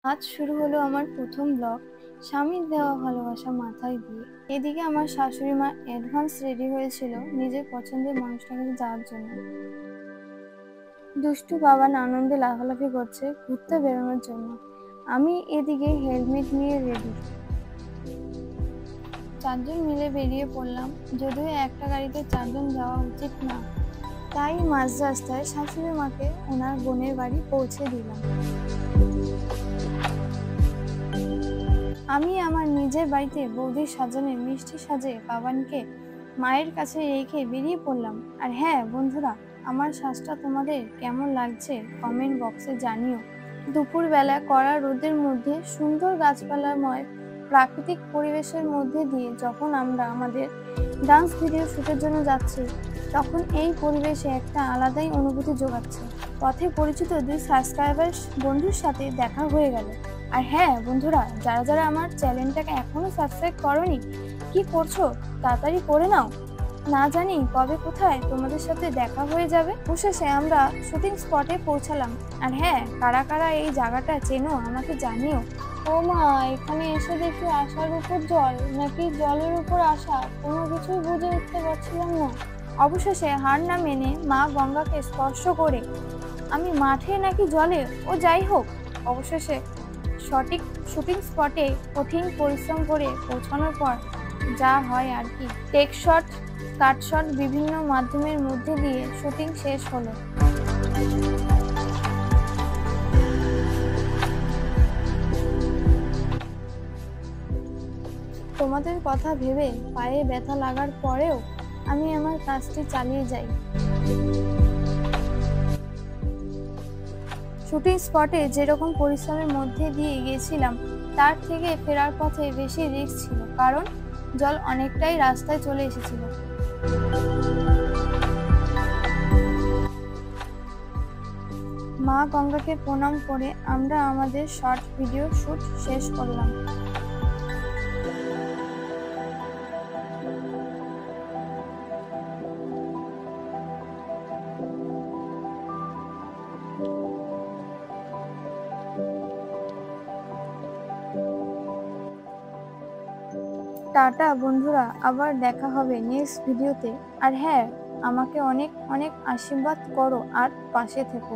আজ শুরু হলো আমার প্রথম ব্লগ, স্বামীর দেওয়া ভালোবাসা মাথায় দিয়ে। এদিকে আমার শাশুড়ি মা অ্যাডভান্স রেডি হয়েছিল নিজের পছন্দের মানুষটাকে যাওয়ার জন্য। দুষ্টু বাবান আনন্দে লাফালাফি করছে ঘুরতে বেরোনোর জন্য। আমি এদিকে হেলমেট নিয়ে রেডি। চারজন মিলে বেরিয়ে পড়লাম, যদিও একটা গাড়িতে চারজন যাওয়া উচিত না, তাই মাঝ রাস্তায় শাশুড়ি মাকে ওনার বোনের বাড়ি পৌঁছে দিলাম। আমি আমার নিজের বাড়িতে বৌদির সাজানে মিষ্টি সাজে বাবানকে মায়ের কাছে রেখে বেরিয়ে পড়লাম। আর হ্যাঁ বন্ধুরা, আমার সাজটা তোমাদের কেমন লাগছে কমেন্ট বক্সে জানিও। দুপুরবেলা কড়া রোদের মধ্যে সুন্দর গাছপালাময় প্রাকৃতিক পরিবেশের মধ্যে দিয়ে যখন আমরা আমাদের ডান্স ভিডিও শুটের জন্য যাচ্ছি, তখন এই পরিবেশে একটা আলাদাই অনুভূতি জোগাচ্ছে। পথে পরিচিত দুই সাবস্ক্রাইবার বন্ধুর সাথে দেখা হয়ে গেল। আর হ্যাঁ বন্ধুরা, যারা যারা আমার চ্যানেলটাকে এখনো সাবস্ক্রাইব করোনি, কি করছো? তাড়াতাড়ি করে নাও। না জানি কবে কোথায় তোমাদের সাথে দেখা হয়ে যাবে। অবশেষে আমরা শুটিং স্পটে পৌঁছালাম। আর হ্যাঁ, কারা কারা এই জায়গাটা চেনো আমাকে জানিও। ও মা, এখানে এসে দেখি আশার উপর জল নাকি জলের উপর আশা, কোনো কিছুই বুঝে উঠতে পারছিলাম না। অবশেষে হার না মেনে মা গঙ্গাকে স্পর্শ করে আমি মাঠে নাকি জলে, ও যাই হোক, অবশেষে সঠিক শুটিং স্পটে কঠিন পরিশ্রম করে পৌঁছানোর পর যা হয় আর কি, টেক শট, কাট শট বিভিন্ন মাধ্যমের মধ্যে দিয়ে শুটিং শেষ হলো। তোমাদের কথা ভেবে পায়ে ব্যথা লাগার পরেও আমি আমার কাজটি চালিয়ে যাই। শুটিং স্পটে যেরকম পরিশ্রমের মধ্যে দিয়ে গিয়েছিলাম, তার থেকে ফেরার পথে বেশি রিস্ক ছিল, কারণ জল অনেকটাই রাস্তায় চলে এসেছিল। মা গঙ্গাকে প্রণাম করে আমরা আমাদের শর্ট ভিডিও শুট শেষ করলাম। টাটা বন্ধুরা, আবার দেখা হবে নেক্সট ভিডিওতে। আর হ্যাঁ, আমাকে অনেক অনেক আশীর্বাদ করো আর পাশে থেকো।